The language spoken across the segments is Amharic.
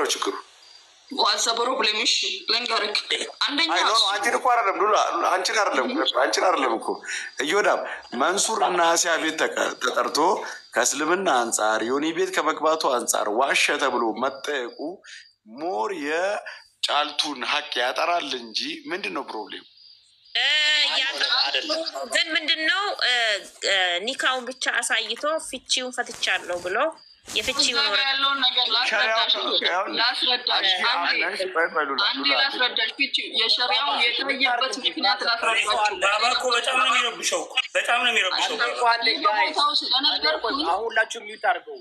ምንድነው ችግሩ? ዋዛ ፕሮብሌም እሺ ለንገርክ አንደኛ አንቺን እኮ አይደለም ዱላ አንቺን አይደለም እኮ እዮዳብ መንሱር እና አሲያ ቤት ተጠርቶ ከእስልምና አንጻር ዮኒ ቤት ከመግባቱ አንጻር ዋሸ ተብሎ መጠየቁ ሞር የጫልቱን ሀቅ ያጠራል እንጂ ምንድነው ፕሮብሌሙ? ግን ምንድነው ኒካውን ብቻ አሳይቶ ፍቺውን ፈትቻለሁ ብሎ የፍቺውን ያለውን ነገር ላስረዳሽ የሸሪዓው የተለየበት ምክንያት ላስረዳችሁ። ባባኮ በጣም ነው የሚረብሸው ሁላችሁ ሚዩት አድርገው።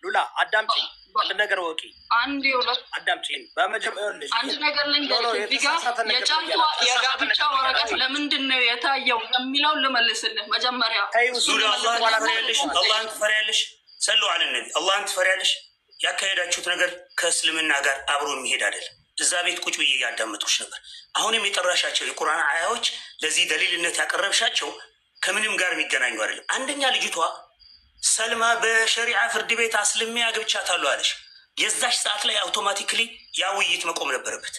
ሉላ አዳምጪኝ፣ አንድ ነገር ወቂ። አንድ ሁለት አዳምጪኝ። አንድ ነገር ልንገርህ፣ እዚህ ጋር የጫልቷ የጋብቻ ወረቀት ለምንድን ነው የታየው የሚለውን ልመልስልህ። መጀመሪያ አላህን ትፈሪያለሽ? ሰሉ አለ ነቢ አላህን ትፈሪያለሽ? ያካሄዳችሁት ነገር ከእስልምና ጋር አብሮ የሚሄድ አይደለም። እዛ ቤት ቁጭ ብዬ ያዳመጥኩሽ ነበር። አሁንም የጠራሻቸው የቁርአን አያዎች ለዚህ ደሊልነት ያቀረብሻቸው ከምንም ጋር የሚገናኙ አይደለም። አንደኛ ልጅቷ ሰልማ በሸሪዓ ፍርድ ቤት አስልሜ አግብቻታለሁ አለሽ። የዛሽ ሰዓት ላይ አውቶማቲክሊ ያ ውይይት መቆም ነበረበት።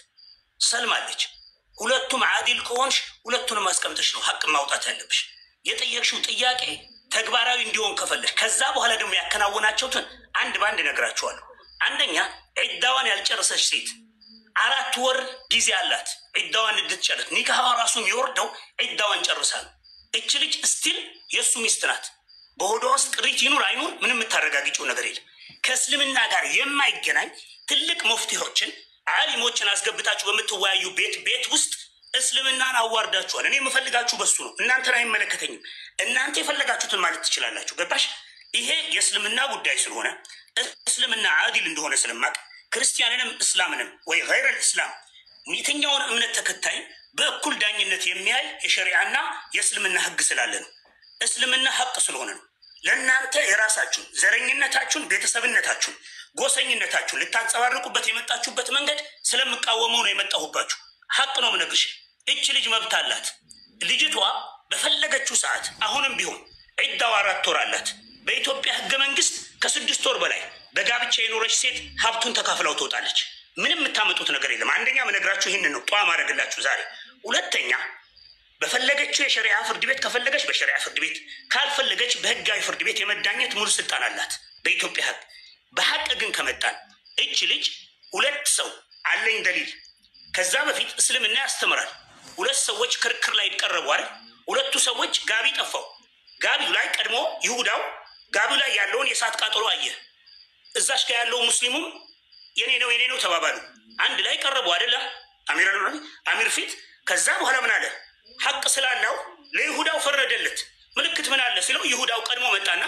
ሰልማለች። ሁለቱም አዲል ከሆንሽ ሁለቱንም አስቀምጠሽ ነው ሀቅ ማውጣት ያለብሽ። የጠየቅሽው ጥያቄ ተግባራዊ እንዲሆን ከፈለሽ ከዛ በኋላ ደግሞ ያከናወናቸውትን አንድ ባንድ ነግራቸዋለሁ። አንደኛ ዒዳዋን ያልጨረሰች ሴት 4 ወር ጊዜ አላት ዒዳዋን እንድትጨርስ። ኒካሃዋ ራሱ የሚወርደው ዒዳዋን ጨርሳ ነው። እች ልጅ ስቲል የእሱ ሚስት ናት። በሆዷ ውስጥ ቅሪት ይኑር አይኑር ምንም የምታረጋግጪው ነገር የለም። ከእስልምና ጋር የማይገናኝ ትልቅ ሙፍቲዎችን ዓሊሞችን አስገብታችሁ በምትወያዩ ቤት ውስጥ እስልምናን አዋርዳችኋል። እኔ የምፈልጋችሁ በሱ ነው። እናንተን አይመለከተኝም። እናንተ የፈለጋችሁትን ማለት ትችላላችሁ። ገባሽ? ይሄ የእስልምና ጉዳይ ስለሆነ እስልምና አዲል እንደሆነ ስለማቅ ክርስቲያንንም እስላምንም ወይ ገይረል እስላም የትኛውን እምነት ተከታይ በእኩል ዳኝነት የሚያይ የሸሪዓና የእስልምና ህግ ስላለ ነው። እስልምና ሀቅ ስለሆነ ነው። ለእናንተ የራሳችሁን ዘረኝነታችሁን፣ ቤተሰብነታችሁን፣ ጎሰኝነታችሁን ልታንጸባርቁበት የመጣችሁበት መንገድ ስለምቃወመው ነው የመጣሁባችሁ። ሀቅ ነው ምነግርሽ። እች ልጅ መብት አላት። ልጅቷ በፈለገችው ሰዓት አሁንም ቢሆን ዒዳዋ 4 ወር አላት። በኢትዮጵያ ህገ መንግስት ከ6 ወር በላይ በጋብቻ የኖረች ሴት ሀብቱን ተካፍላው ትወጣለች። ምንም የምታመጡት ነገር የለም። አንደኛ ምነግራችሁ ይህንን ነው ጧ ማድረግላችሁ ዛሬ። ሁለተኛ በፈለገችው የሸሪዓ ፍርድ ቤት ከፈለገች በሸሪዓ ፍርድ ቤት ካልፈለገች በህጋዊ ፍርድ ቤት የመዳኘት ሙሉ ስልጣን አላት በኢትዮጵያ ህግ። በሀቅ ግን ከመጣን እች ልጅ 2 ሰው አለኝ ደሊል ከዛ በፊት እስልምና ያስተምራል። 2 ሰዎች ክርክር ላይ ይቀርቡ አይደል? 2ቱ ሰዎች ጋቢ ጠፋው። ጋቢው ላይ ቀድሞ ይሁዳው ጋቢው ላይ ያለውን የእሳት ቃጠሎ አየ። እዛሽ ጋር ያለው ሙስሊሙም የኔ ነው ተባባሉ። አንድ ላይ ቀረቡ አይደለ? አሚር ፊት። ከዛ በኋላ ምን አለ? ሐቅ ስላለው ለይሁዳው ፈረደለት። ምልክት ምን አለ ሲለው ይሁዳው ቀድሞ መጣና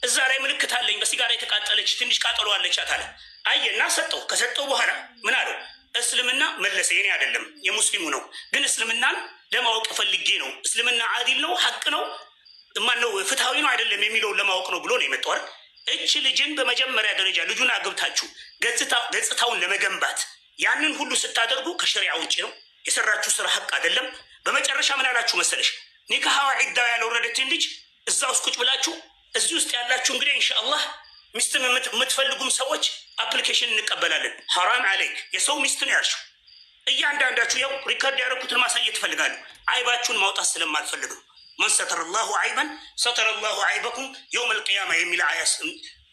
እዛ ላይ ምልክት አለኝ በሲጋራ የተቃጠለች ትንሽ ቃጠሎ አለቻት አለ። አየና ሰጠው። ከሰጠው በኋላ ምን አለው? እስልምና መለሰ። የኔ አይደለም የሙስሊሙ ነው፣ ግን እስልምናን ለማወቅ ፈልጌ ነው። እስልምና አዲል ነው፣ ሐቅ ነው፣ ማነው ፍትሃዊ ነው አይደለም የሚለውን ለማወቅ ነው ብሎ ነው የመጣው አይደል? እች ልጅን በመጀመሪያ ደረጃ ልጁን አግብታችሁ ገጽታውን ለመገንባት ያንን ሁሉ ስታደርጉ ከሸሪዓ ውጭ ነው የሰራችሁ ስራ፣ ሐቅ አይደለም። በመጨረሻ ምን አላችሁ መሰለሽ? ኒካሃዋ ዒዳዋ ያልወረደችን ልጅ እዛ ውስጥ ቁጭ ብላችሁ እዚህ ውስጥ ያላችሁ እንግዲህ ኢንሻአላህ ሚስትም የምትፈልጉም ሰዎች አፕሊኬሽን እንቀበላለን። ሐራም አለይክ የሰው ሚስት ነው ያልሽው። እያንዳንዳችሁ ያው ሪከርድ ያደረኩትን ማሳየት ትፈልጋለሁ። አይባችሁን ማውጣት ስለማልፈልግ ነው። መን ሰተረ ላሁ አይበን ሰተረ ላሁ አይበኩም የውም አልቅያማ የሚል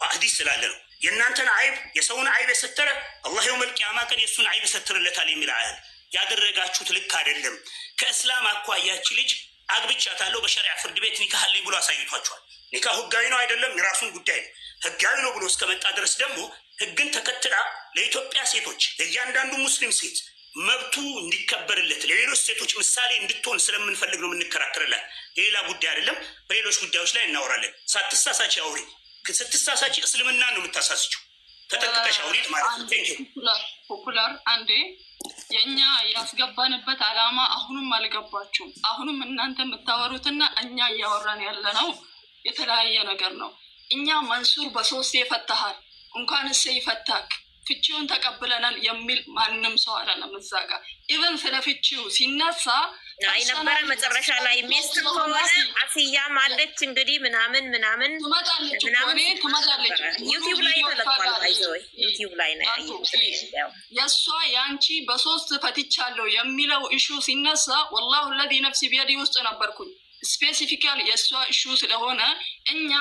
ሐዲስ ስላለ ነው። የእናንተን አይብ የሰውን አይብ የሰተረ አላህ የውም አልቅያማ ቀን የእሱን አይብ ይሰትርለታል የሚል አያል። ያደረጋችሁት ልክ አይደለም። ከእስላም አኳያች ልጅ አግብቻታለሁ በሸሪዓ ፍርድ ቤት ኒካህ አለኝ ብሎ አሳይቷቸዋል። ኒካህ ህጋዊ ነው አይደለም የራሱን ጉዳይ ነው። ህጋዊ ነው ብሎ እስከመጣ ድረስ ደግሞ ህግን ተከትላ ለኢትዮጵያ ሴቶች ለእያንዳንዱ ሙስሊም ሴት መብቱ እንዲከበርለት ለሌሎች ሴቶች ምሳሌ እንድትሆን ስለምንፈልግ ነው የምንከራከርላት። የሌላ ጉዳይ አይደለም። በሌሎች ጉዳዮች ላይ እናወራለን። ሳትሳሳች አውሪ። ስትሳሳች እስልምና ነው የምታሳስችው። ተጠንቅቀሽ አውሪ ማለት ነው። ፖፑላር አንዴ የኛ ያስገባንበት አላማ አሁንም አልገባችሁም። አሁንም እናንተ የምታወሩትና እኛ እያወራን ያለነው የተለያየ ነገር ነው። እኛ መንሱር በ3 የፈታሃል እንኳን እሰ ይፈታክ ፍቺውን ተቀብለናል የሚል ማንንም ሰው አይደለም። እዛ ጋር ኢቨን ስለ ፍቺው ሲነሳ አይነበረ መጨረሻ ላይ ሚስት ሆነ አሲያ ማለች እንግዲህ ምናምን ትመጣለች። ዩቲዩብ ላይ ተለቋል። ባይዘው ዩቲዩብ ላይ ነው ያየው። የሷ ያንቺ በሶስት ፈትቻለሁ የሚለው ኢሹ ሲነሳ ወላሂ الذي نفسي بيدي ውስጥ ነበርኩኝ። ስፔሲፊካሊ የሷ ኢሹ ስለሆነ እኛ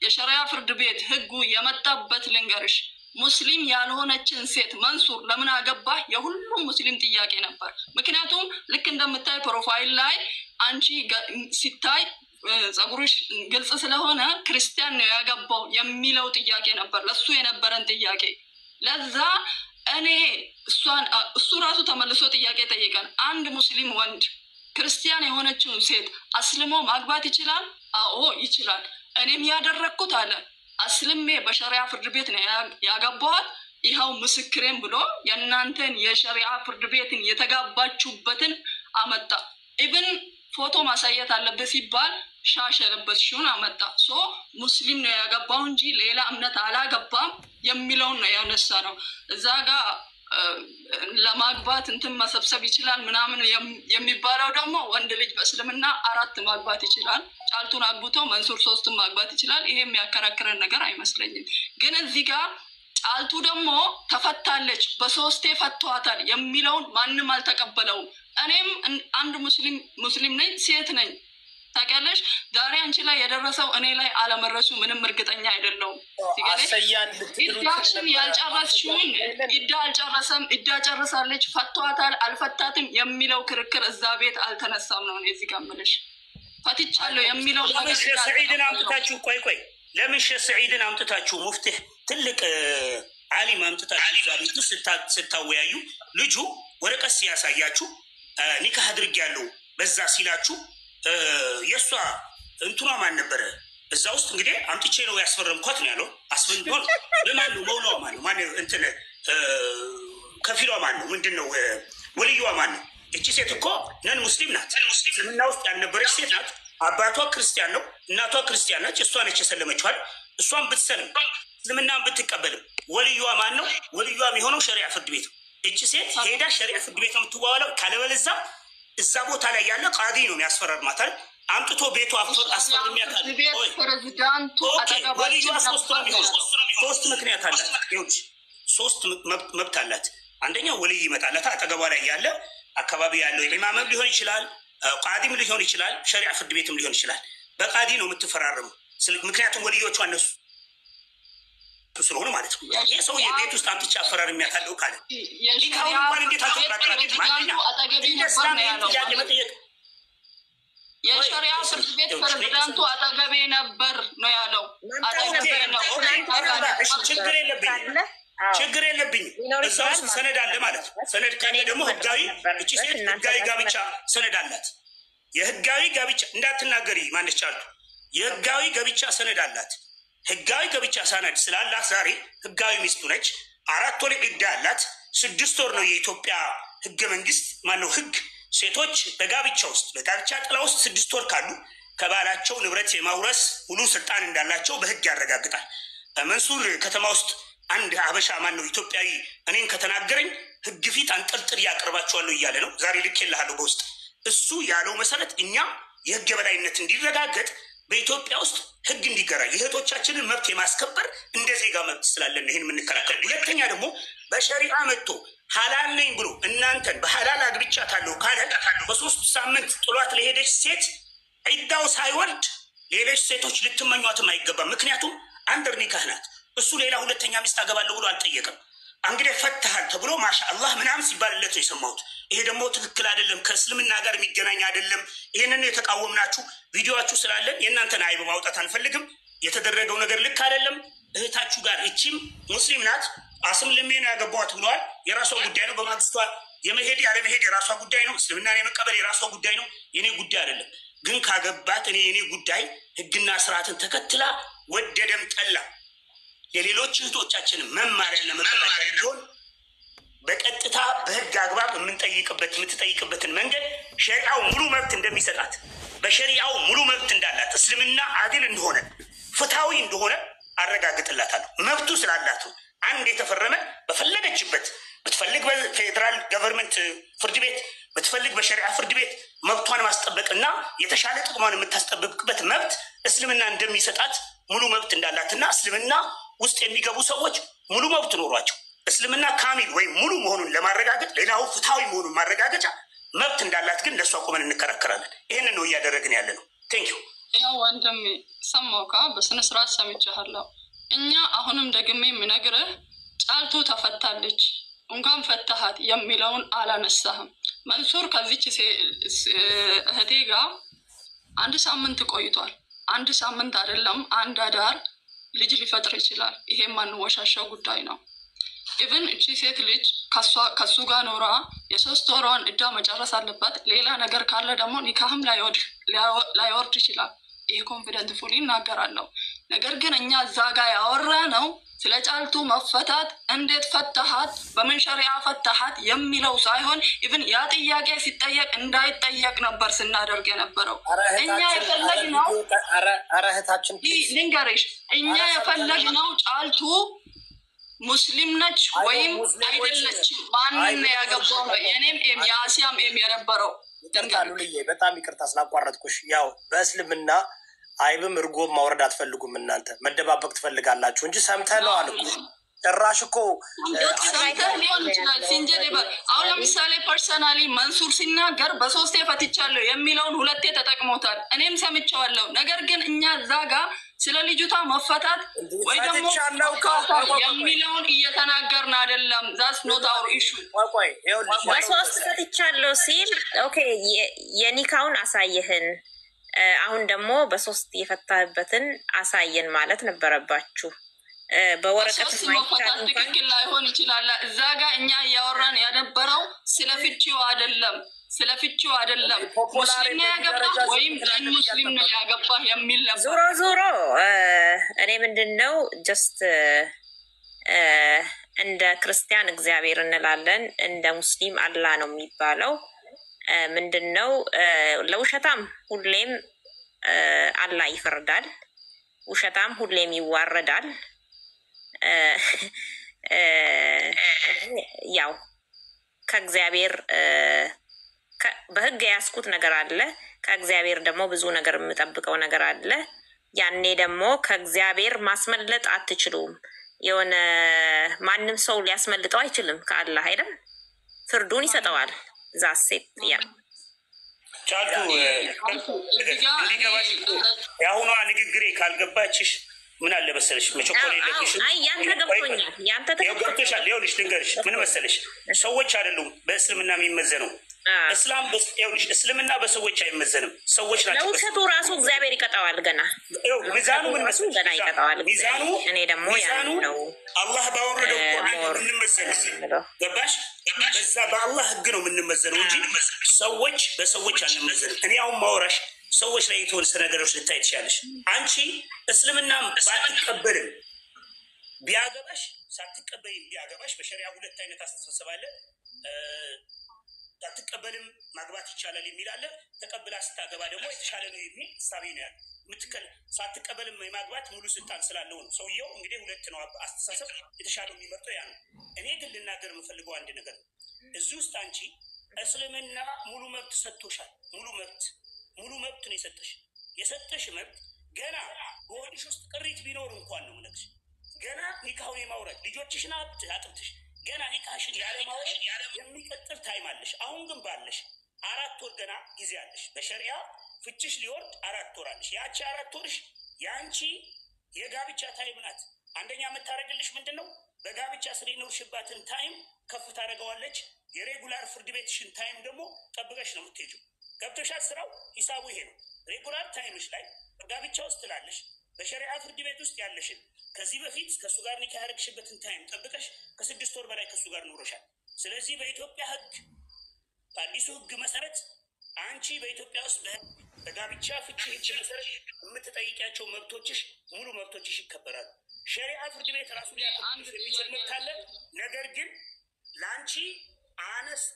የሸሪዓ ፍርድ ቤት ህጉ የመጣበት ልንገርሽ፣ ሙስሊም ያልሆነችን ሴት መንሱር ለምን አገባ የሁሉም ሙስሊም ጥያቄ ነበር። ምክንያቱም ልክ እንደምታይ ፕሮፋይል ላይ አንቺ ሲታይ ጸጉርሽ ግልጽ ስለሆነ ክርስቲያን ነው ያገባው የሚለው ጥያቄ ነበር ለሱ የነበረን ጥያቄ። ለዛ እኔ እሱ ራሱ ተመልሶ ጥያቄ ጠየቀን። አንድ ሙስሊም ወንድ ክርስቲያን የሆነችውን ሴት አስልሞ ማግባት ይችላል? አዎ ይችላል። እኔም ያደረግኩት አለ አስልሜ በሸሪዓ ፍርድ ቤት ነው ያገባዋት፣ ይኸው ምስክሬን ብሎ የእናንተን የሸሪዓ ፍርድ ቤትን የተጋባችሁበትን አመጣ። ኢብን ፎቶ ማሳየት አለበት ሲባል ሻሽ የለበስሽውን አመጣ። ሙስሊም ነው ያገባው እንጂ ሌላ እምነት አላገባም የሚለውን ነው ያነሳ ነው። እዛ ጋር ለማግባት እንትን መሰብሰብ ይችላል ምናምን የሚባለው ደግሞ ወንድ ልጅ በእስልምና 4 ማግባት ይችላል። ጫልቱን አግብቶ መንሱር 3 ማግባት ይችላል። ይሄ የሚያከራክረን ነገር አይመስለኝም። ግን እዚህ ጋር ጫልቱ ደግሞ ተፈታለች በ3 ፈቷታል የሚለውን ማንም አልተቀበለውም። እኔም አንድ ሙስሊም ነኝ፣ ሴት ነኝ። ታውቂያለሽ ዛሬ አንቺ ላይ የደረሰው እኔ ላይ አለመረሱ ምንም እርግጠኛ አይደለሁም። ኢዳሽን ያልጨረስሽውን ኢዳ አልጨረሰም፣ ኢዳ ጨርሳለች፣ ፈቷታል አልፈታትም የሚለው ክርክር እዛ ቤት አልተነሳም ነው እዚህ ጋር የምልሽ። ፈትቻለሁ የሚለው ለምን ሰዒድን አምጥታችሁ ቆይ ለምን ሰዒድን አምጥታችሁ ሙፍቲህ ትልቅ ዓሊም አምጥታችሁ እዛ ቤት ስታወያዩ ልጁ ወረቀት ሲያሳያችሁ ኒካህ አድርጌያለሁ በዛ ሲላችሁ የሷ እንትኗ ማን ነበረ እዛ ውስጥ? እንግዲህ አምጥቼ ነው ያስፈረምኳት ነው ያለው። አስፈንቷል። ለማን ነው መውላዋ? ማን ነው ማን እንትን ከፊሏ ማን ነው? ምንድነው ወልዩዋ ማን ነው? እቺ ሴት እኮ ነን ሙስሊም ናት። እስልምና ውስጥ ያልነበረች ሴት ናት። አባቷ ክርስቲያን ነው፣ እናቷ ክርስቲያን ናት። እሷ ነች የሰለመችዋል። እሷን ብትሰልም እስልምናን ብትቀበልም ወልዩዋ ማን ነው? ወልዩዋ የሚሆነው ሸሪዓ ፍርድ ቤት ነው። እቺ ሴት ሄዳ ሸሪዓ ፍርድ ቤት ነው የምትዋዋለው። ካለበለዛ እዛ ቦታ ላይ ያለ ቃዲ ነው የሚያስፈራርማታል። አምጥቶ ቤቱ አስፈርሚያታል። ፕሬዚዳንቱ ወልዩዋ 3 ነው የሚሆነው። 3 ምክንያት አላት። ይኸውልሽ 3 መብት አላት። አንደኛ ወልይ ይመጣለታ አጠገቧ ላይ ያለ አካባቢ ያለው ኢማምም ሊሆን ይችላል፣ ቃዲም ሊሆን ይችላል፣ ሸሪዓ ፍርድ ቤትም ሊሆን ይችላል። በቃዲ ነው የምትፈራረሙ። ምክንያቱም ወልዮቿ እነሱ ስለሆነ ማለት ነው። ይሄ ሰው የቤት ውስጥ አምጥቼ አፈራርሚያታለሁ ካለ ሊካውን እንኳን እንዴት አልተከራከራችሁም? የሸሪዓ ፍርድ ቤት ፕሬዚዳንቱ አጠገቤ ነበር ነው ያለው። አጠገቤ ነው። ችግር የለብኝም። እዛ ውስጥ ሰነድ አለ ማለት ነው። ሰነድ ካለ ደግሞ ህጋዊ እቺ ሴት ህጋዊ ጋብቻ ሰነድ አላት። የህጋዊ ጋብቻ እንዳትናገሪ ማነች አሉ። የህጋዊ ጋብቻ ሰነድ አላት። ህጋዊ ጋብቻ ሰነድ ስላላት ዛሬ ህጋዊ ሚስቱ ነች። 4 ወር ዕዳ አላት። 6 ወር ነው የኢትዮጵያ ህገ መንግስት ማነው ህግ ሴቶች በጋብቻ ውስጥ በጋብቻ ጥላ ውስጥ 6 ወር ካሉ ከባላቸው ንብረት የማውረስ ሙሉ ስልጣን እንዳላቸው በህግ ያረጋግጣል። መንሱር ከተማ ውስጥ አንድ ሀበሻ ማነው ኢትዮጵያዊ እኔን ከተናገረኝ ህግ ፊት አንጠልጥል ያቀርባቸዋለሁ እያለ ነው። ዛሬ ልኬልሃለሁ በውስጥ እሱ ያለው መሰረት እኛ የህግ የበላይነት እንዲረጋገጥ በኢትዮጵያ ውስጥ ህግ እንዲገራ የእህቶቻችንን መብት የማስከበር እንደ ዜጋ መብት ስላለን ይህን የምንከራከር። ሁለተኛ ደግሞ በሸሪዓ መጥቶ ሀላል ነኝ ብሎ እናንተን በሀላል አግብቻታለሁ ካለ በ3 ሳምንት ጥሏት ለሄደች ሴት ዒዳው ሳይወልድ ሌሎች ሴቶች ልትመኟትም አይገባም። ምክንያቱም አንደር ኒካህ ናት። እሱ ሌላ ሁለተኛ ሚስት አገባለሁ ብሎ አልጠየቅም። እንግዲህ ፈትሃል ተብሎ ማሻአላህ ምናምን ሲባልለት ነው የሰማሁት። ይሄ ደግሞ ትክክል አይደለም፣ ከእስልምና ጋር የሚገናኝ አይደለም። ይህንን የተቃወምናችሁ ቪዲዮችሁ ስላለን የእናንተን አይብ ማውጣት አንፈልግም። የተደረገው ነገር ልክ አይደለም። እህታችሁ ጋር እቺም ሙስሊም ናት፣ አስልሜ ነው ያገባዋት ብለዋል። የራሷ ጉዳይ ነው። በማግስቷ የመሄድ ያለመሄድ የራሷ ጉዳይ ነው። እስልምናን የመቀበል የራሷ ጉዳይ ነው። የኔ ጉዳይ አይደለም። ግን ካገባት የኔ ጉዳይ ህግና ስርዓትን ተከትላ ወደደም ጠላ የሌሎች እህቶቻችንን መማሪያና መጠቃቀያ ቢሆን በቀጥታ በህግ አግባብ የምትጠይቅበትን መንገድ ሸሪዓው ሙሉ መብት እንደሚሰጣት በሸሪዓው ሙሉ መብት እንዳላት እስልምና አድል እንደሆነ ፍትሃዊ እንደሆነ አረጋግጥላታለሁ። መብቱ ስላላት አንድ የተፈረመ በፈለገችበት ብትፈልግ በፌዴራል ገቨርንመንት ፍርድ ቤት ብትፈልግ በሸሪዓ ፍርድ ቤት መብቷን ማስጠበቅና የተሻለ ጥቅሟን የምታስጠብቅበት መብት እስልምና እንደሚሰጣት ሙሉ መብት እንዳላትና እስልምና ውስጥ የሚገቡ ሰዎች ሙሉ መብት ኖሯቸው እስልምና ካሚል ወይም ሙሉ መሆኑን ለማረጋገጥ ሌላው ፍትሃዊ መሆኑን ማረጋገጫ መብት እንዳላት ግን ለእሷ ቆመን እንከራከራለን። ይህንን ነው እያደረግን ያለ ነው። ቴንክ ዩ። ያው ወንድሜ ሰማውካ በስነ ስርዓት ሰምቻለሁ። እኛ አሁንም ደግሜ የምነግርህ ጫልቱ ተፈታለች እንኳን ፈታሃት የሚለውን አላነሳህም። መንሱር ከዚች እህቴ ጋር 1 ሳምንት ቆይቷል። 1 ሳምንት አይደለም 1 አዳር ልጅ ሊፈጥር ይችላል። ይሄ ማንወሻሻው ጉዳይ ነው። ኢቨን እቺ ሴት ልጅ ከሱ ጋር ኖራ የ3 ወሯን እዳ መጨረስ አለባት። ሌላ ነገር ካለ ደግሞ ኒካህም ላይወርድ ይችላል። ይሄ ኮንፊደንት ፉሊ እናገራለሁ። ነገር ግን እኛ እዛ ጋር ያወራ ነው ስለ ጫልቱ መፈታት እንዴት ፈታሃት በምን ሸሪዓ ፈታሃት የሚለው ሳይሆን ኢቭን ያ ጥያቄ ሲጠየቅ እንዳይጠየቅ ነበር ስናደርግ የነበረው። እኛ የፈለግነው ልንገርሽ፣ እኛ የፈለግነው ጫልቱ ሙስሊም ነች ወይም አይደለችም ማንን ያገባው ነው። የኔም ኤም የአሲያም ኤም የነበረው በጣም ይቅርታ ስላቋረጥኩሽ። ያው በእስልምና አይብም እርጎም ማውረድ አትፈልጉም እናንተ መደባበቅ ትፈልጋላችሁ እንጂ ሰምተህ ነው አልኩ። ጭራሽ እኮ ሰምተህ ሊሆን ይችላል ሲንጀሪበር። አሁን ለምሳሌ ፐርሰናሊ መንሱር ሲናገር በ3 ፈትቻለሁ የሚለውን 2 ተጠቅሞታል። እኔም ሰምቼዋለሁ። ነገር ግን እኛ እዛ ጋር ስለ ልጅቷ መፈታት ወይ ደግሞ የሚለውን እየተናገርን አይደለም። ዛስ ኖት አወር ኢሹ። በ3 ፈትቻለሁ ሲል ኦኬ የኒካውን አሳየህን፣ አሁን ደግሞ በ3 የፈታበትን አሳየን ማለት ነበረባችሁ። በወረቀት መፈታት ትክክል ላይሆን ይችላል። እዛ ጋር እኛ እያወራን ያነበረው ስለ ፍቺው አይደለም፣ ስለ ፍቺው አይደለም። ሙስሊም ነው ያገባ ወይም ሙስሊም ነው ያገባ የሚል ነበር። ዞሮ እኔ ምንድነው ጀስት እንደ ክርስቲያን እግዚአብሔር እንላለን፣ እንደ ሙስሊም አላህ ነው የሚባለው። ምንድነው ለውሸታም ሁሌም አላህ ይፈርዳል፣ ውሸታም ሁሌም ይዋረዳል። ያው ከእግዚአብሔር በህግ ያስኩት ነገር አለ፣ ከእግዚአብሔር ደግሞ ብዙ ነገር የምጠብቀው ነገር አለ። ያኔ ደግሞ ከእግዚአብሔር ማስመለጥ አትችሉም። የሆነ ማንም ሰው ሊያስመልጠው አይችልም ከአላህ አይደል? ፍርዱን ይሰጠዋል። ዛሴት ያ ቻልቱ የአሁኗ ንግግሬ ካልገባችሽ ምን አለ መሰለሽ መቸኮል የለብሽም። ያንተ ገብቶኛል፣ ያንተ ገብቶሻል። ይኸውልሽ ልንገርሽ ምን መሰለሽ፣ ሰዎች አይደሉም በእስልምና የሚመዘነው። እስልምና በሰዎች አይመዘንም፣ ሰዎች ናቸው። ለውሸቱ ራሱ እግዚአብሔር ይቀጣዋል። ገና ሚዛኑ ምን መሰለሽ፣ ገና ይቀጣዋል። ሚዛኑ እኔ ደግሞ ያን ነው አላህ ባወረደው ቁርአን የምንመዘነው። ገባሽ? በዛ በአላህ ህግ ነው የምንመዘነው እንጂ ሰዎች በሰዎች አንመዘንም። እኔ አሁን ማውራሽ ሰዎች ላይ የተወሰነ ነገሮች ልታይ ትችላለሽ። አንቺ እስልምና ባትቀበልም ቢያገባሽ ሳትቀበይም ቢያገባሽ በሸሪዓ 2 አይነት አስተሳሰብ አለ። ሳትቀበልም ማግባት ይቻላል የሚል አለ። ተቀብላ ስታገባ ደግሞ የተሻለ ነው የሚል እሳቤ ነው ያለ። ሳትቀበልም የማግባት ሙሉ ስልጣን ስላለው ነው ሰውየው። እንግዲህ 2 ነው አስተሳሰብ፣ የተሻለው የሚመርጠው ያ ነው። እኔ ግን ልናገር የምፈልገው አንድ ነገር ነው። እዚህ ውስጥ አንቺ እስልምና ሙሉ መብት ሰጥቶሻል። ሙሉ መብት ነው የሰጠሽ መብት ገና በሆድሽ ውስጥ ቅሪት ቢኖር እንኳን ነው የምነግርሽ። ገና ኒካሁን የማውረድ ልጆችሽን አጥብተሽ ገና ኒካሽን ያለማውረድ የሚቀጥል ታይም አለሽ። አሁን ግን ባለሽ 4 ወር ገና ጊዜ አለሽ። በሸሪያ ፍችሽ ሊወርድ 4 ወር አለሽ። ያቺ 4 ወርሽ የአንቺ የጋብቻ ታይም ናት። አንደኛ የምታደርግልሽ ምንድን ነው? በጋብቻ ስር የኖርሽባትን ታይም ከፍ ታደርገዋለች። የሬጉላር ፍርድ ቤትሽን ታይም ደግሞ ጠብቀሽ ነው የምትሄጂው። ገብቶሻል? ስራው ሂሳቡ ይሄ ነው። ሬጉላር ታይምሽ ላይ በጋብቻ ውስጥ ትላለሽ። በሸሪዓ ፍርድ ቤት ውስጥ ያለሽን ከዚህ በፊት ከእሱ ጋር ኒካህ ያደረግሽበትን ታይም ጠብቀሽ ከ6 ወር በላይ ከእሱ ጋር ኖረሻል። ስለዚህ በኢትዮጵያ ህግ በአዲሱ ህግ መሰረት አንቺ በኢትዮጵያ ውስጥ በጋብቻ ፍቺ ህግ መሰረት የምትጠይቂያቸው መብቶችሽ ሙሉ መብቶችሽ ይከበራሉ። ሸሪዓ ፍርድ ቤት ራሱ ሊያንድ የሚችል መብት አለ። ነገር ግን ለአንቺ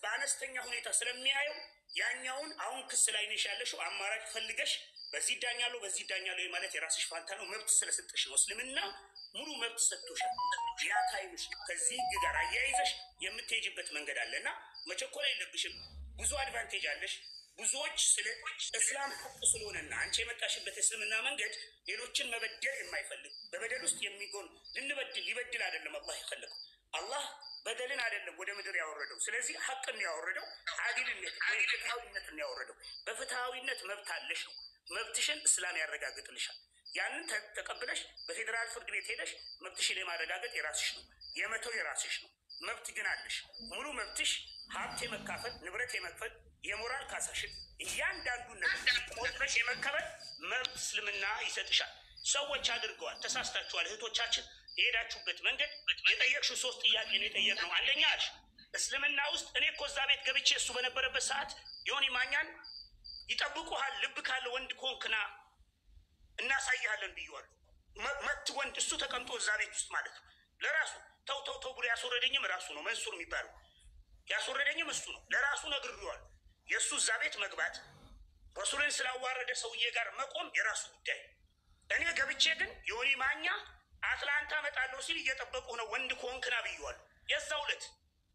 በአነስተኛ ሁኔታ ስለሚያየው ያኛውን አሁን ክስ ላይ ነሽ ያለሽው አማራጭ ፈልገሽ በዚህ ዳኛለሁ በዚህ ዳኛለሁ ማለት የራስሽ ፋንታ ነው። መብት ስለሰጠሽ ነው። እስልምና ሙሉ መብት ሰጥቶሻል። ያ ታይምሽ ከዚህ ህግ ጋር አያይዘሽ የምትሄጅበት መንገድ አለና መቸኮል የለብሽም። ብዙ አድቫንቴጅ አለሽ፣ ብዙዎች ስለ እስላም ሀቅ ስለሆነና አንቺ የመጣሽበት እስልምና መንገድ ሌሎችን መበደል የማይፈልግ በበደል ውስጥ የሚጎን ሊበድል አይደለም አላህ የፈለገው። አላህ በደልን አይደለም ወደ ምድር ያወረደው። ስለዚህ ሀቅን ያወረደው፣ አዲልነት ወይ ፍትሃዊነትን ያወረደው። በፍትሃዊነት መብት አለሽ ነው። መብትሽን እስላም ያረጋግጥልሻል። ያንን ተቀብለሽ በፌዴራል ፍርድ ቤት ሄደሽ መብትሽን የማረጋገጥ የራስሽ ነው፣ የመተው የራስሽ ነው። መብት ግን አለሽ። ሙሉ መብትሽ ሀብት የመካፈል ንብረት የመክፈል የሞራል ካሳሽን እያንዳንዱን ነገር ቆጥረሽ የመከበል መብት እስልምና ይሰጥሻል። ሰዎች አድርገዋል፣ ተሳስታችኋል። እህቶቻችን የሄዳችሁበት መንገድ የጠየቅሽው 3 ጥያቄ ነው የጠየቅነው። አንደኛ አልሽ እስልምና ውስጥ እኔ እኮ እዛ ቤት ገብቼ እሱ በነበረበት ሰዓት ዮኒ ማኛን ይጠብቁሃል፣ ልብ ካለ ወንድ ኮንክና እናሳይሃለን ብዬዋለሁ። መት ወንድ እሱ ተቀምጦ እዛ ቤት ውስጥ ማለት ነው። ለራሱ ተው ብሎ ያስወረደኝም ራሱ ነው። መንሱር የሚባለው ያስወረደኝም እሱ ነው። ለራሱ ነግሬዋለሁ። የእሱ እዛ ቤት መግባት ረሱልን ስላዋረደ ሰውዬ ጋር መቆም የራሱ ጉዳይ። እኔ ገብቼ ግን ዮኒ ማኛ አትላንታ መጣለሁ ሲል እየጠበቁ ነው ወንድ ከሆንክና ብዬዋለሁ። የዛው ዕለት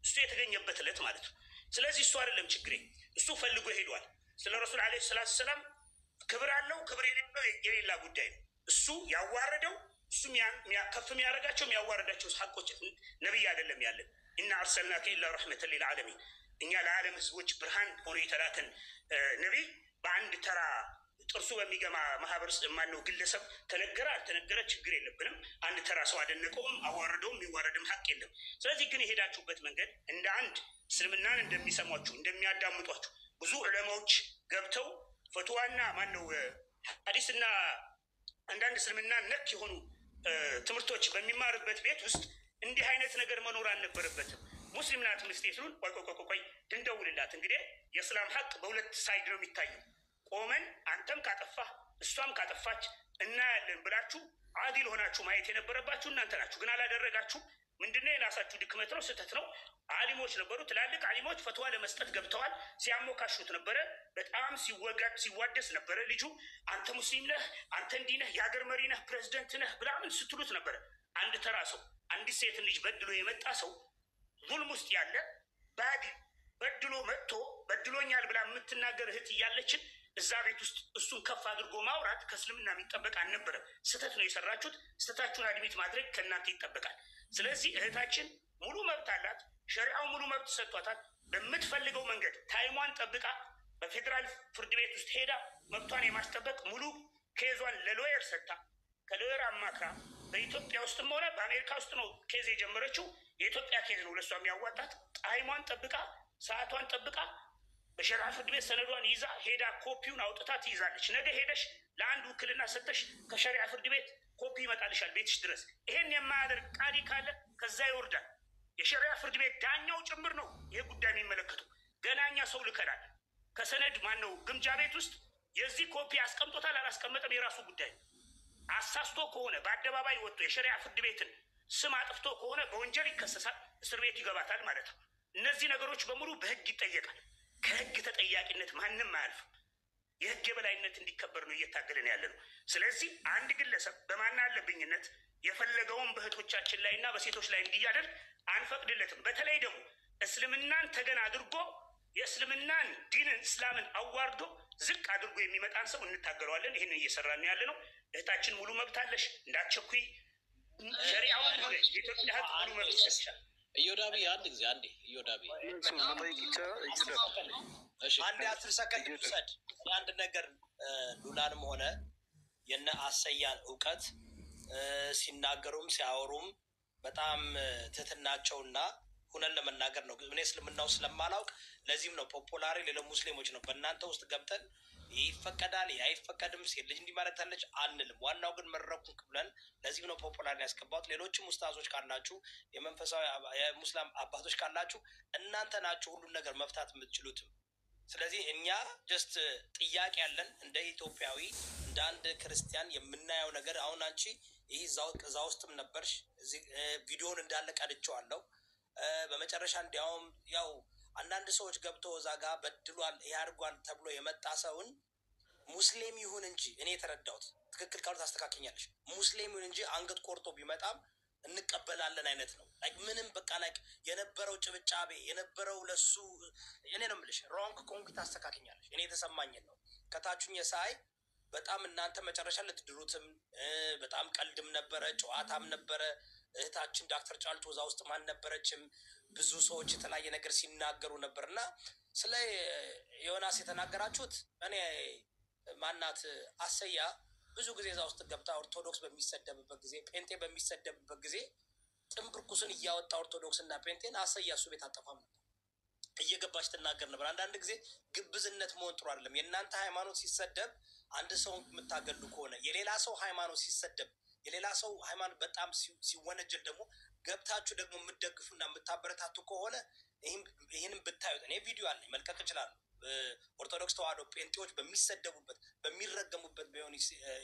እሱ የተገኘበት ዕለት ማለት ነው። ስለዚህ እሱ አይደለም ችግሬ፣ እሱ ፈልጎ ሄዷል። ስለ ረሱል ዓለይሂ ሰላቱ ሰላም ክብር አለው ክብር የሌላ ጉዳይ ነው። እሱ ያዋረደው እሱ ከፍ የሚያደርጋቸው የሚያዋረዳቸው ሀቆች ነቢይ አይደለም ያለን። ኢና አርሰልናከ ኢላ ረሕመተን ሊልዓለሚን፣ እኛ ለዓለም ህዝቦች ብርሃን ሆኖ የተላከን ነቢይ በአንድ ተራ ጥርሱ በሚገማ ማህበር ማነው ግለሰብ ተነገረ አልተነገረ ችግር የለብንም። አንድ ተራ ሰው አደነቀውም አዋረደውም የሚዋረድም ሀቅ የለም። ስለዚህ ግን የሄዳችሁበት መንገድ እንደ አንድ እስልምናን እንደሚሰሟችሁ እንደሚያዳምጧችሁ ብዙ ዑለማዎች ገብተው ፈትዋና ማነው ሐዲስና አንዳንድ እስልምና ነክ የሆኑ ትምህርቶች በሚማርበት ቤት ውስጥ እንዲህ አይነት ነገር መኖር አልነበረበትም። ሙስሊም ናት ምስቴ ስሉን ቆይ እንደውልላት። እንግዲህ የእስላም ሀቅ በሁለት ሳይድ ነው የሚታየው። ቆመን አንተም ካጠፋህ እሷም ካጠፋች እናያለን ብላችሁ አዲል ሆናችሁ ማየት የነበረባችሁ እናንተ ናችሁ። ግን አላደረጋችሁ። ምንድነው? የራሳችሁ ድክመት ነው፣ ስህተት ነው። አሊሞች ነበሩ፣ ትላልቅ አሊሞች ፈትዋ ለመስጠት ገብተዋል። ሲያሞካሹት ነበረ። በጣም ሲዋደስ ነበረ። ልጁ አንተ ሙስሊም ነህ፣ አንተ እንዲህ ነህ፣ የሀገር መሪ ነህ፣ ፕሬዚደንት ነህ ብላምን ስትሉት ነበረ። አንድ ተራ ሰው አንዲት ሴትን ልጅ በድሎ የመጣ ሰው ዙልም ውስጥ ያለ ባዲል በድሎ መጥቶ በድሎኛል ብላ የምትናገር እህት እያለችን እዛ ቤት ውስጥ እሱን ከፍ አድርጎ ማውራት ከእስልምና የሚጠበቅ አልነበረም። ስህተት ነው የሰራችሁት። ስህተታችሁን አድሚት ማድረግ ከእናንተ ይጠበቃል። ስለዚህ እህታችን ሙሉ መብት አላት። ሸሪዓው ሙሉ መብት ሰጥቷታል። በምትፈልገው መንገድ ታይሟን ጠብቃ በፌዴራል ፍርድ ቤት ውስጥ ሄዳ መብቷን የማስጠበቅ ሙሉ ኬዟን ለሎየር ሰጥታ ከሎየር አማክራ በኢትዮጵያ ውስጥም ሆነ በአሜሪካ ውስጥ ነው ኬዝ የጀመረችው። የኢትዮጵያ ኬዝ ነው ለእሷ የሚያዋጣት። ታይሟን ጠብቃ ሰዓቷን ጠብቃ በሸሪዓ ፍርድ ቤት ሰነዷን ይዛ ሄዳ ኮፒውን አውጥታ ትይዛለች። ነገ ሄደሽ ለአንድ ውክልና ሰጠሽ ከሸሪዓ ፍርድ ቤት ኮፒ ይመጣልሻል ቤትሽ ድረስ። ይሄን የማያደርግ ቃዲ ካለ ከዛ ይወርዳል። የሸሪዓ ፍርድ ቤት ዳኛው ጭምር ነው ይህ ጉዳይ የሚመለከተው። ገናኛ ሰው ልከናል። ከሰነድ ማነው ግምጃ ቤት ውስጥ የዚህ ኮፒ አስቀምጦታል አላስቀመጠም የራሱ ጉዳይ። አሳስቶ ከሆነ በአደባባይ ወጥቶ የሸሪዓ ፍርድ ቤትን ስም አጥፍቶ ከሆነ በወንጀል ይከሰሳል፣ እስር ቤት ይገባታል ማለት ነው። እነዚህ ነገሮች በሙሉ በህግ ይጠየቃል። ከህግ ተጠያቂነት ማንም አያልፍም። የህግ የበላይነት እንዲከበር ነው እየታገልን ያለ ነው። ስለዚህ አንድ ግለሰብ በማን አለብኝነት የፈለገውን በእህቶቻችን ላይ እና በሴቶች ላይ እንዲያደርግ አንፈቅድለትም። በተለይ ደግሞ እስልምናን ተገን አድርጎ የእስልምናን ዲንን እስላምን አዋርዶ ዝቅ አድርጎ የሚመጣን ሰው እንታገለዋለን። ይህንን እየሰራን ያለ ነው። እህታችን ሙሉ መብት አለሽ፣ እንዳትቸኩይ። ሸሪዓው የኢትዮጵያ ህግ ሙሉ መብት ይሰጥሻል። እዮዳቢ አንድ ጊዜ አንዴ እዮዳቢ አንድ 10 ሰከንድ ውሰድ። አንድ ነገር ሉላንም ሆነ የነ አሰያን እውቀት ሲናገሩም ሲያወሩም በጣም ትህትናቸውና ሁነን ለመናገር ነው። እኔ እስልምናው ስለማላውቅ ለዚህም ነው ፖፑላሪ ለሙስሊሞች ነው በእናንተ ውስጥ ገብተን ይፈቀዳል አይፈቀድም ሴት ልጅ እንዲማረታለች አንልም። ዋናው ግን መረኩን ብለን ለዚህም ነው ፖፑላሪ ያስገባሁት። ሌሎችም ኡስታዞች ካላችሁ የመንፈሳዊ የሙስሊም አባቶች ካላችሁ እናንተ ናችሁ ሁሉን ነገር መፍታት የምትችሉትም። ስለዚህ እኛ ጀስት ጥያቄ ያለን እንደ ኢትዮጵያዊ እንደ አንድ ክርስቲያን የምናየው ነገር አሁን አንቺ ይህ እዛ ውስጥም ነበርሽ እዚህ ቪዲዮውን እንዳለ ቀድቼዋለሁ። በመጨረሻ እንዲያውም ያው አንዳንድ ሰዎች ገብተው እዛ ጋር በድሏል ያርጓል ተብሎ የመጣ ሰውን ሙስሊም ይሁን እንጂ እኔ የተረዳሁት ትክክል ካሉ ታስተካክኛለሽ። ሙስሊም ይሁን እንጂ አንገት ቆርጦ ቢመጣም እንቀበላለን አይነት ነው። ላይክ ምንም በቃ ላይክ የነበረው ጭብጫቤ የነበረው ለሱ እኔ ነው የምልሽ። ሮንግ ኮንክ ታስተካክኛለሽ። እኔ የተሰማኝን ነው ከታቹኝ ሳይ በጣም እናንተ መጨረሻ ልትድሩትም በጣም ቀልድም ነበረ፣ ጨዋታም ነበረ። እህታችን ዶክተር ጫልቱ እዛ ውስጥ አልነበረችም። ብዙ ሰዎች የተለያየ ነገር ሲናገሩ ነበር እና ስለ ዮናስ የተናገራችሁት እኔ ማናት አሰያ ብዙ ጊዜ እዛ ውስጥ ገብታ ኦርቶዶክስ በሚሰደብበት ጊዜ ጴንጤ በሚሰደብበት ጊዜ ጥንብርኩስን እያወጣ ኦርቶዶክስ እና ጴንጤን አሰያ እሱ ቤት አጠፋም ነበር እየገባች ትናገር ነበር። አንዳንድ ጊዜ ግብዝነት መሆን ጥሩ አይደለም። የእናንተ ሃይማኖት ሲሰደብ አንድ ሰው የምታገሉ ከሆነ የሌላ ሰው ሃይማኖት ሲሰደብ የሌላ ሰው ሃይማኖት በጣም ሲወነጀል ደግሞ ገብታችሁ ደግሞ የምትደግፉና የምታበረታቱ ከሆነ ይህንም ብታዩት እኔ ቪዲዮ አለኝ መልቀቅ እችላለሁ። ኦርቶዶክስ ተዋህዶ ጴንጤዎች በሚሰደቡበት በሚረገሙበት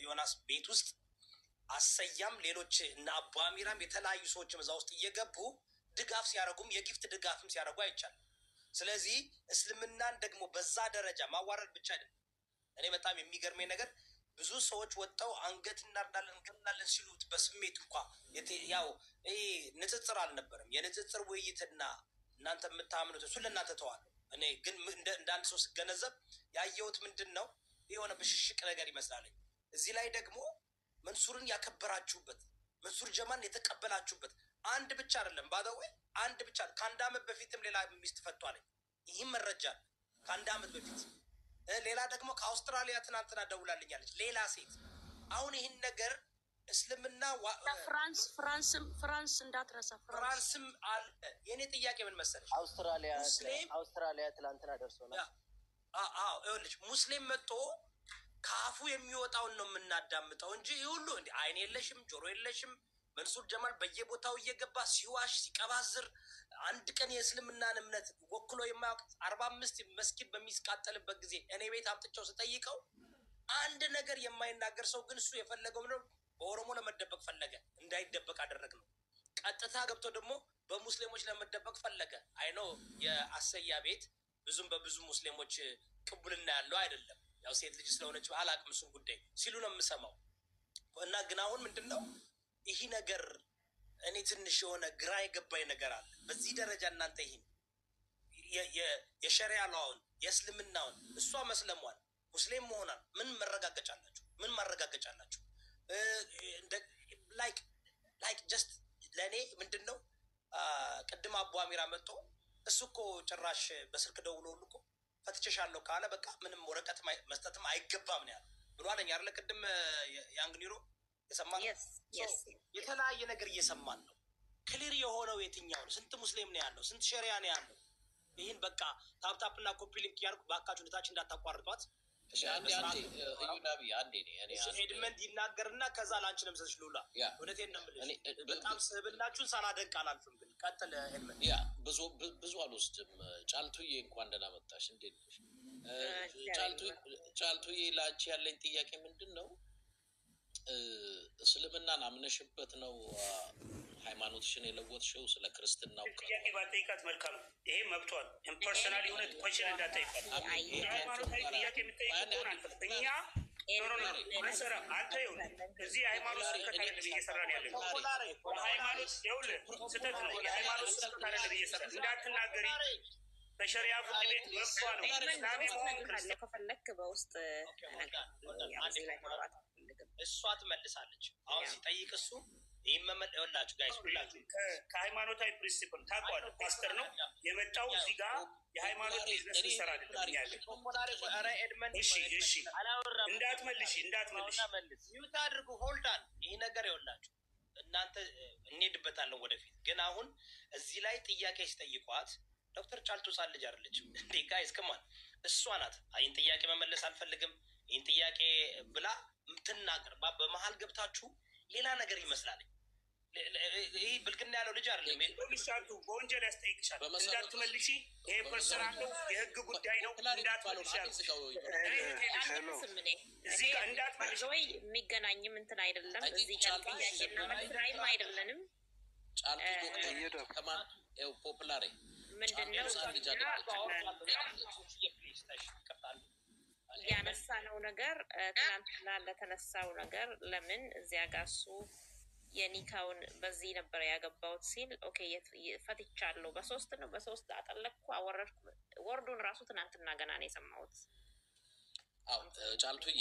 ዮናስ ቤት ውስጥ አሰያም ሌሎች እና አባሚራም የተለያዩ ሰዎችም እዛ ውስጥ እየገቡ ድጋፍ ሲያደርጉም የጊፍት ድጋፍም ሲያደርጉ አይቻልም። ስለዚህ እስልምናን ደግሞ በዛ ደረጃ ማዋረድ ብቻ አይደለም። እኔ በጣም የሚገርመኝ ነገር ብዙ ሰዎች ወጥተው አንገት እናርዳለን እንገምናለን ሲሉት በስሜት እንኳ ያው ይሄ ንጽጽር አልነበረም። የንጽጽር ውይይትና እናንተ የምታምኑት እሱ ለእናንተ ተዋለሁ። እኔ ግን እንደ አንድ ሰው ስገነዘብ ያየሁት ምንድን ነው የሆነ ብሽሽቅ ነገር ይመስላለኝ። እዚህ ላይ ደግሞ መንሱርን ያከበራችሁበት መንሱር ጀማን የተቀበላችሁበት አንድ ብቻ አይደለም ባደወይ አንድ ብቻ ከአንድ አመት በፊትም ሌላ ሚስት ፈቷለኝ። ይህም መረጃ ከአንድ አመት በፊት ሌላ ደግሞ ከአውስትራሊያ ትናንትና ደውላልኛለች ሌላ ሴት። አሁን ይህን ነገር እስልምና ፍራንስ እንዳትረሳ ፍራንስም አለ። የእኔ ጥያቄ ምን መሰለሽ አውስትራሊያ ትናንትና ደርሶ ነው። ይኸውልሽ ሙስሊም መጥቶ ከአፉ የሚወጣውን ነው የምናዳምጠው እንጂ ሁሉ እንዲ አይን የለሽም ጆሮ የለሽም። መንሱር ጀማል በየቦታው እየገባ ሲዋሽ ሲቀባዝር አንድ ቀን የእስልምናን እምነት ወክሎ የማያውቅ 45 መስጊድ በሚስቃጠልበት ጊዜ እኔ ቤት አምጥቼው ስጠይቀው አንድ ነገር የማይናገር ሰው ግን እሱ የፈለገው ነው በኦሮሞ ለመደበቅ ፈለገ። እንዳይደበቅ አደረግ ነው። ቀጥታ ገብቶ ደግሞ በሙስሊሞች ለመደበቅ ፈለገ። አይኖ የአሰያ ቤት ብዙም በብዙ ሙስሊሞች ቅቡልና ያለው አይደለም። ያው ሴት ልጅ ስለሆነች አላቅም እሱን ጉዳይ ሲሉ ነው የምሰማው። እና ግን አሁን ምንድን ነው ይህ ነገር እኔ ትንሽ የሆነ ግራ የገባኝ ነገር አለ። በዚህ ደረጃ እናንተ ይህን የሸሪያ ላውን የእስልምናውን እሷ መስለሟል ሙስሊም መሆኗል ምን መረጋገጫ አላችሁ? ምን ማረጋገጫ አላችሁ? ላይክ ጀስት ለእኔ ምንድን ነው ቅድም አቡ አሚራ መጥቶ እሱ እኮ ጭራሽ በስልክ ደውሎ ሁሉ እኮ ፈትቼሻለሁ ካለ በቃ ምንም ወረቀት መስጠትም አይገባም ነው ያለው ብሎ አለኝ አይደለ? ቅድም ያንግኒሮ የሰማን የተለያየ ነገር እየሰማን ነው። ክሊር የሆነው የትኛው ነው? ስንት ሙስሊም ነው ያለው? ስንት ሸሪያ ነው ያለው? ይህን በቃ ታፕታፕና ኮፒ ሊንክ ያርጉ ባካችሁ። ልታችን እንዳታቋርጧት። ኤድመንድ ይናገርና ከዛ ላንቺ ለምሰች ሉላ እውነቴን ነው የምልሽ። በጣም ስህብናችሁን ሳላደንቅ አላልፍም። ግን ቀጥል ኤድመንድ። ያ ብዙ አልወስድም። ጫልቱዬ እንኳን ደህና መጣሽ። እንዴት ነሽ ጫልቱዬ? ለአንቺ ያለኝ ጥያቄ ምንድን ነው? እስልምናን አምነሽበት ነው ሃይማኖትሽን የለወጥሽው? ስለ ክርስትናው ጥያቄ ባጠይቃት መልካም ነው። ይሄ መብቷል። ፐርሰናል የሆነ ኮሽን እንዳጠይቃት ሃይማኖታዊ ጥያቄ የምጠይቁ እኛ መሰራ አንተ ይሁን እዚህ የሃይማኖት ስብከት አይደለም እየሰራን ያለ ሃይማኖት ይኸውልህ ስህተት ነው። የሃይማኖት ስብከት አይደለም እየሰራ እንዳትናገሪ በሸሪያ ፍርድ ቤት መብቷ ነው። ኢስላሚ መሆን ክርስቲያን ከፈለክ በውስጥ እሷ ትመልሳለች። አሁን ሲጠይቅ እሱ ይህም መመለላችሁ ጋይስ ሁላችሁ ከሃይማኖታዊ ፕሪንሲፕል ታውቀዋለህ። ፓስተር ነው የመጣው እዚህ ጋር የሃይማኖት ቢዝነስ ሊሰራ አይደለም ያለ። እሺ እንዳትመልሽ ሚውት አድርጉ። ሆልዳን ይህ ነገር ይኸውላችሁ እናንተ እንሄድበታለን ወደፊት። ግን አሁን እዚህ ላይ ጥያቄ ሲጠይቋት ዶክተር ጫልቱ ሳል ልጅ አይደለችም እንዴ ጋይስ? ከማን እሷ ናት ይህን ጥያቄ መመለስ አልፈልግም ይህን ጥያቄ ብላ ምትናገር። በመሀል ገብታችሁ ሌላ ነገር ይመስላል። ይህ ብልግና ያለው ልጅ አይደለም። ፖሊሳቱ በወንጀል ያስጠይቅሻል። እንዳትመልሺ። ይሄ ፐርሰናል ነው፣ የህግ ጉዳይ ነው። እንዳትመልሺ እዚህ ጋር እንዳትመልሺ። ወይ የሚገናኝም እንትን አይደለም። እዚህ ጋር ጥያቄና መልስም አይደለንም። ፖፕላሬ ምንድነው ያነሳነው ነገር? ትናንትና ለተነሳው ነገር ለምን እዚያ ጋር እሱ የኒካውን በዚህ ነበር ያገባሁት ሲል ኦኬ ፈትቻለሁ። በሶስት ነው በሶስት አጠለቅኩ አወረድኩ። ወርዱን ራሱ ትናንትና ገና ነው የሰማሁት። ጫልቱዬ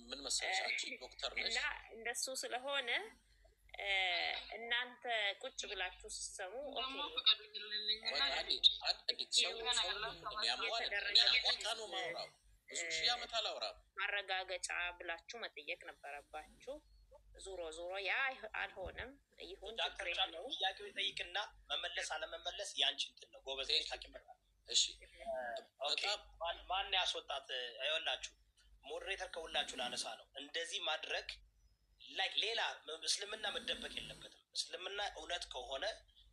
ምን መሰለሽ አንቺ ዶክተር ነሽ እና እንደሱ ስለሆነ እናንተ ቁጭ ብላችሁ ስትሰሙ ማረጋገጫ ብላችሁ መጠየቅ ነበረባችሁ። ዞሮ ዞሮ ያ አልሆነም። ይሁን ችግር የለውም። ጥያቄው ጠይቅና መመለስ አለመመለስ ያንቺ እንትን ነው። ጎበዝ ታቂበታል። እሺ ኦኬ ማን ያስወጣት? አይወላችሁ ሞዴሬተር ከሁላችሁ ላነሳ ነው። እንደዚህ ማድረግ ላይክ ሌላ እስልምና መደበቅ የለበትም። እስልምና እውነት ከሆነ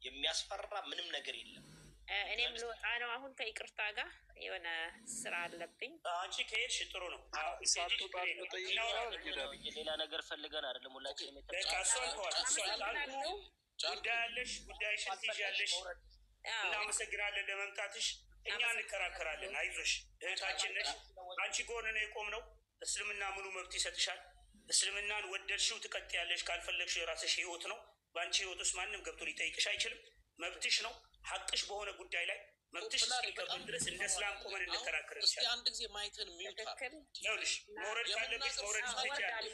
የሚያስፈራ ምንም ነገር የለም። እኔም ልወጣ ነው አሁን ከይቅርታ ጋር የሆነ ስራ አለብኝ። አንቺ ከሄድሽ ጥሩ ነው። ሌላ ነገር ፈልገን አይደለም ሁላችንም ጉዳያለሽ ጉዳይሽን ትይዣለሽ። እናመሰግናለን ለመምጣትሽ። እኛ እንከራከራለን። አይዞሽ እህታችን ነሽ። አንቺ ጎን ነው የቆምነው። እስልምና ሙሉ መብት ይሰጥሻል። እስልምናን ወደድሽው ትቀጥያለሽ፣ ካልፈለግሽ የራስሽ ህይወት ነው። በአንቺ ህይወት ውስጥ ማንም ገብቶ ሊጠይቅሽ አይችልም። መብትሽ ነው። ሀቅሽ በሆነ ጉዳይ ላይ መብትሽ እስኪከበር ድረስ እንደ እስላም ቆመን እንከራከርልሻለን። አንድ ጊዜ ማየትን ይኸውልሽ መውረድ ካለብሽ መውረድ ትችያለሽ።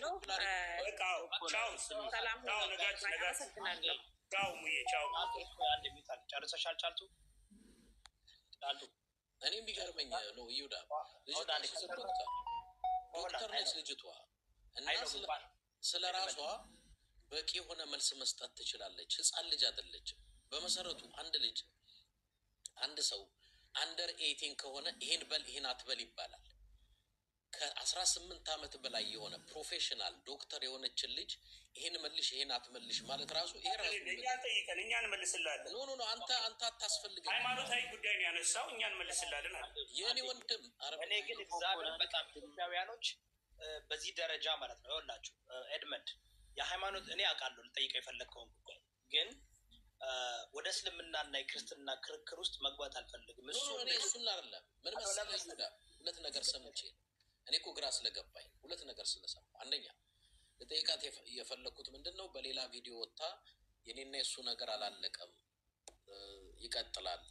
ቻው ሙዬ ቻው። ጨርሰሻል ጫልቱ? እኔ የሚገርመኝ ነው ይሁዳ ዶክተር ነች ልጅቷ እና ስለ ራሷ በቂ የሆነ መልስ መስጠት ትችላለች። ህፃን ልጅ አይደለችም። በመሰረቱ አንድ ሰው አንደር 18 ከሆነ ይሄን በል ይሄን አትበል ይባላል። ከ18 ዓመት በላይ የሆነ ፕሮፌሽናል ዶክተር የሆነችን ልጅ ይሄን መልሽ ይሄን አትመልሽ ማለት ራሱ ይሄ ራሱ እኛን ጠይቀን እኛን እንመልስላለን። ኖ አንተ አታስፈልግም። ሃይማኖታዊ ጉዳይ ነው ያነሳው፣ እኛን እንመልስላለን አለ የኔ ወንድም። እኔ ግን እግዚአብሔር በጣም ኢትዮጵያውያኖች በዚህ ደረጃ ማለት ነው። ይኸውላችሁ ኤድመንድ የሃይማኖት እኔ አውቃለሁ ልጠይቀው የፈለግከውን ጉዳይ ግን ወደ እስልምናና የክርስትና ክርክር ውስጥ መግባት አልፈልግም። እሱን አይደለም ምን መሰለህ ይሁዳ፣ ሁለት ነገር ሰምቼ እኔ እኮ ግራ ስለገባኝ ሁለት ነገር ስለሰማሁ፣ አንደኛ ልጠይቃት የፈለግኩት ምንድን ነው፣ በሌላ ቪዲዮ ወጥታ የኔና የእሱ ነገር አላለቀም ይቀጥላል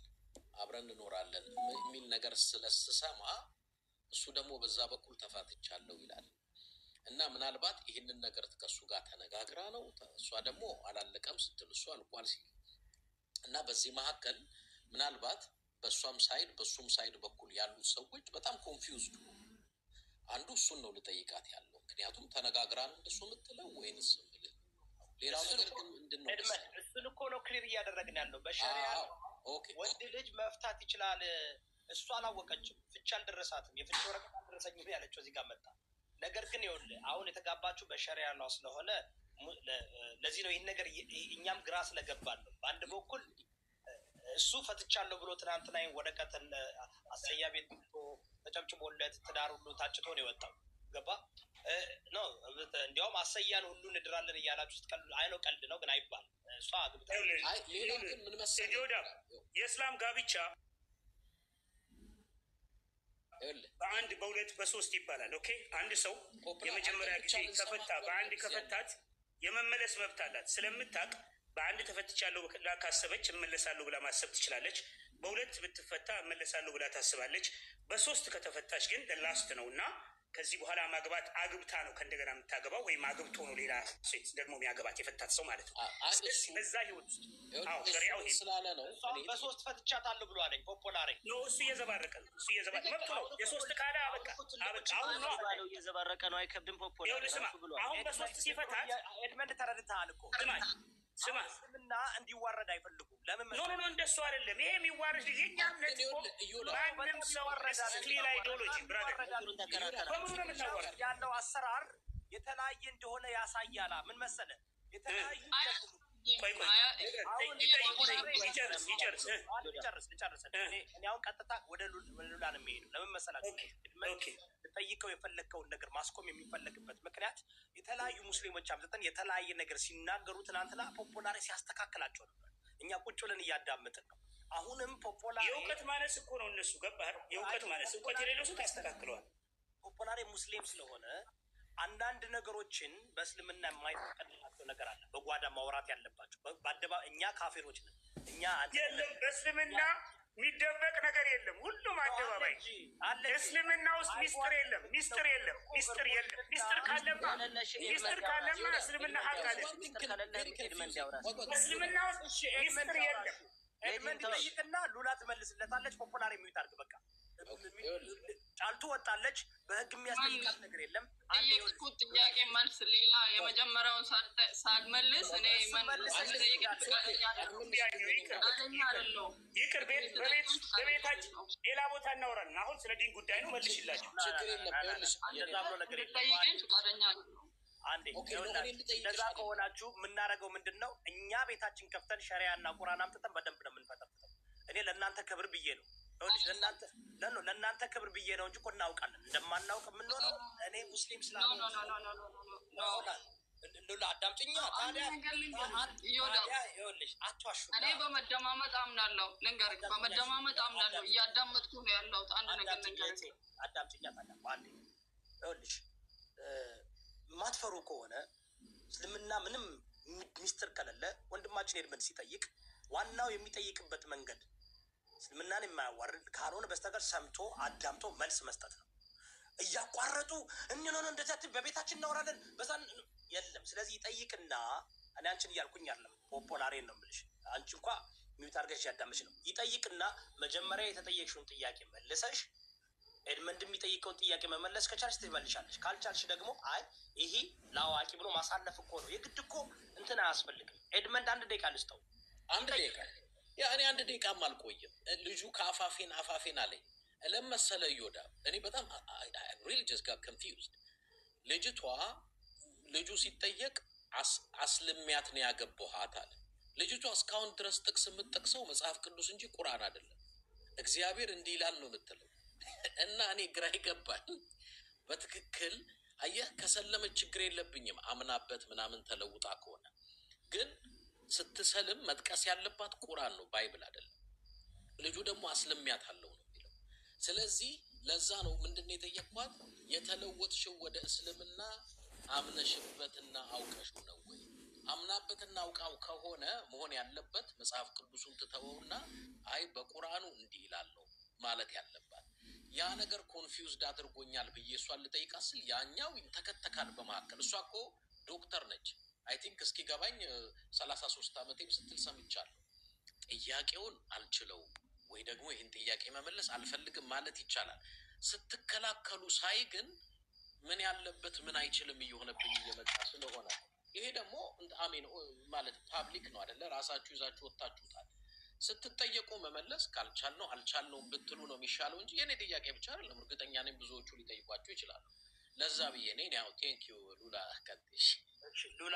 አብረን እንኖራለን የሚል ነገር ስለስሰማ እሱ ደግሞ በዛ በኩል ተፋትቻለሁ ይላል እና ምናልባት ይህንን ነገር ከእሱ ጋር ተነጋግራ ነው እሷ ደግሞ አላለቀም ስትል እሱ አልቋል ሲል እና በዚህ መካከል ምናልባት በእሷም ሳይድ በእሱም ሳይድ በኩል ያሉት ሰዎች በጣም ኮንፊውዝድ ነው። አንዱ እሱን ነው ልጠይቃት ያለው። ምክንያቱም ተነጋግራን እንደሱ የምትለው ወይንስ ምልህ ሌላው ነገር ግን ምንድን ነው እሱን እኮ ነው ክሊር እያደረግን ያለው። በሸሪያ ወንድ ልጅ መፍታት ይችላል። እሱ አላወቀችም፣ ፍቻ አልደረሳትም፣ የፍቻ ወረቀት አልደረሰኝም ያለችው እዚህ ጋር መጣ። ነገር ግን ይኸውልህ አሁን የተጋባችሁ በሸሪያ ነው ስለሆነ ለዚህ ነው ይህን ነገር እኛም ግራ ስለገባን ነው። በአንድ በኩል እሱ ፈትቻለሁ ብሎ ትናንትና ወረቀትን አሰያ ቤት ተጨብጭቦለት ትዳር ሁሉ ታጭቶ ነው የወጣው። ገባ ነው እንዲያውም አሰያን ሁሉ እንድራለን እያላችሁ ስትቀልዱ አይ ነው ቀልድ ነው ግን አይባል። እሷ አግብታ ሌላው ግን ምን መሰለህ የእስላም ጋብቻ በአንድ በሁለት በሶስት ይባላል። ኦኬ አንድ ሰው የመጀመሪያ ጊዜ ከፈታ በአንድ ከፈታት የመመለስ መብት አላት። ስለምታውቅ በአንድ ተፈትቻለሁ ብላ ካሰበች እመለሳለሁ ብላ ማሰብ ትችላለች። በሁለት ብትፈታ እመለሳለሁ ብላ ታስባለች። በሶስት ከተፈታች ግን ላስት ነው እና ከዚህ በኋላ ማግባት አግብታ ነው ከእንደገና የምታገባው ወይም አግብቶ ነው ሌላ ሴት ደግሞ የሚያገባት የፈታት ሰው ማለት ነው። ስለዚህ በዛ ህይወት ውስጥ ሸሪያው ስላለ ነው በሶስት ፈትቻታለሁ ብሎ አለኝ ፖፖላሪ ነው። እሱ እየዘባረቀ ነው። እሱ እየዘባረቀ መብቱ ነው። የሶስት ካለ አበቃ አሁን ነው እየዘባረቀ ነው። አይከብድም ፖፖላሪ ብሎ አሁን በሶስት ሲፈታት ኤድመንድ ተረድተሃል እኮ ስማ እስልምና እንዲዋረድ አይፈልጉም። ለምን ኖ እንደሱ አይደለም። ይሄ የሚዋረድ የኛነት ማንም ሰው ክሊር አይዲዮሎጂ ብራዘር በሙሉ ነው የምናወራው ያለው አሰራር የተለያየ እንደሆነ ያሳያላ። ምን መሰለ የተለያዩ ልጨርስ። እኔ አሁን ቀጥታ ወደ ሉላ ነው የሚሄደው። ለምን መሰላችሁ ጠይቀው የፈለግከውን ነገር ማስቆም የሚፈለግበት ምክንያት የተለያዩ ሙስሊሞች አምጥተን የተለያየ ነገር ሲናገሩ ትናንትና ፖፖላሪ ሲያስተካክላቸው ነበር። እኛ ቁጭ ብለን እያዳመጥን ነው። አሁንም ፖፖላሪ የእውቀት ማነስ እኮ ነው። እነሱ ገባህ? የእውቀት ማነስ እውቀት የሌለው ሰው ታስተካክለዋል። ፖፖላሪ ሙስሊም ስለሆነ አንዳንድ ነገሮችን በእስልምና የማይፈቀድላቸው ነገር አለ። በጓዳ ማውራት ያለባቸው በአደባባይ እኛ ካፊሮች ነን። እኛ የለም በእስልምና የሚደበቅ ነገር የለም። ሁሉም አደባባይ አለ። እስልምና ውስጥ ሚስጥር የለም። ሚስጥር የለም። ሚስጥር የለም። ሚስጥር ካለማ እስልምና ሀቅ አለ። እስልምና ውስጥ ሚስጥር የለም። ኤድመንድ ጠይቅና ሉላ ትመልስለታለች። ፖፑላር የሚዩት አድርግ በቃ ጫልቱ ወጣለች። በህግ የሚያስጠይቃት ነገር የለም። ጠየቅኩት ጥያቄ መልስ ሌላ የመጀመሪያውን ሳልመልስ እኔ ይቅር በቤታችን ሌላ ቦታ እናወራለን። አሁን ስለ ዲን ጉዳይ ነው። መልሽላቸው። ጠይቀኝ ፈቃደኛ አይደለሁም። አንዴ እንደዛ ከሆናችሁ የምናደርገው ምንድን ነው? እኛ ቤታችን ከፍተን ሸሪያ እና ቁርአን አምጥተን በደንብ ነው የምንፈተፍተው። እኔ ለእናንተ ክብር ብዬ ነው ለእናንተ ክብር ብዬ ነው እንጂ እኮ እናውቃለን እንደማናውቅ የምንሆነው። እኔ ሙስሊም ስላልሆነ አዳምጪኛ። ታዲያ ይኸውልሽ አትዋሹ። እኔ በመደማመጥ አምናለሁ። ልንገርህ፣ በመደማመጥ አምናለሁ። እያዳመጥኩ ነው ያለሁት። አንድ ነገር ልንገርህ፣ አዳምጪኛ። ታዲያ አንዴ ይኸውልሽ ማትፈሩ ከሆነ እስልምና ምንም ሚስጥር ከሌለ ወንድማችን ኤድመንድ ሲጠይቅ ዋናው የሚጠይቅበት መንገድ እስልምናን የማያዋርድ ካልሆነ በስተቀር ሰምቶ አዳምቶ መልስ መስጠት ነው። እያቋረጡ እንሆነ እንደዚህ በቤታችን እናወራለን በዛን የለም። ስለዚህ ይጠይቅና እኔ አንቺን እያልኩኝ አይደለም፣ ፖፖላሬን ነው የምልሽ። አንቺ እንኳ ሚዩት አድርገሽ ያዳምሽ ነው። ይጠይቅና መጀመሪያ የተጠየቅሽውን ጥያቄ መልሰሽ ኤድመንድ የሚጠይቀውን ጥያቄ መመለስ ከቻልሽ ትመልሻለሽ። ካልቻልሽ ደግሞ አይ ይሄ ለአዋቂ ብሎ ማሳለፍ እኮ ነው። የግድ እኮ እንትን አያስፈልግም። ኤድመንድ አንድ ደቂቃ ልስጠው። አንድ ደቂቃ እኔ አንድ ደቂቃም አልቆይም። ልጁ ከአፋፌን አለኝ ለመሰለ ይወዳ እኔ በጣም ሪሊ ጀስት ጋር ኮንፊውዝድ። ልጁ ሲጠየቅ አስልሚያት ነው ያገባኋት አለ። ልጅቷ እስካሁን ድረስ ጥቅስ የምትጠቅሰው መጽሐፍ ቅዱስ እንጂ ቁርአን አይደለም። እግዚአብሔር እንዲህ ይላል ነው የምትለው። እና እኔ ግራ ይገባል በትክክል። አየህ ከሰለመች ችግር የለብኝም አምናበት ምናምን ተለውጣ ከሆነ ግን ስትሰልም መጥቀስ ያለባት ቁርአን ነው፣ ባይብል አይደለም። ልጁ ደግሞ አስልሚያት አለው ነው የሚለው። ስለዚህ ለዛ ነው ምንድነው የጠየቅኳት፣ የተለወጥሽው ወደ እስልምና አምነሽበትና አውቀሽው ነው ወይ? አምናበትና አውቃው ከሆነ መሆን ያለበት መጽሐፍ ቅዱሱን ትተወውና አይ በቁርአኑ እንዲህ ይላል ማለት ያለባት። ያ ነገር ኮንፊውዝድ አድርጎኛል ብዬ እሷን ልጠይቃት ስል ያኛው ተከተካል በመካከል። እሷ እኮ ዶክተር ነች። አይ ቲንክ እስኪ ገባኝ 33 ዓመቴም ስትል ሰምቻለሁ። ጥያቄውን አልችለውም ወይ ደግሞ ይህን ጥያቄ መመለስ አልፈልግም ማለት ይቻላል። ስትከላከሉ ሳይ ግን ምን ያለበት ምን አይችልም እየሆነብኝ እየመጣ ስለሆነ ይሄ ደግሞ አሜን ማለት ፓብሊክ ነው አይደለ? ራሳችሁ ይዛችሁ ወጣችሁታል። ስትጠየቁ መመለስ ካልቻልነው አልቻልነውም ብትሉ ነው የሚሻለው እንጂ የኔ ጥያቄ ብቻ አይደለም። እርግጠኛ ነኝ ብዙዎቹ ሊጠይቋቸው ይችላሉ። ለዛ ብዬ እኔ ያው ቴንክ ዩ ሉላ ቀጥሽ ሉላ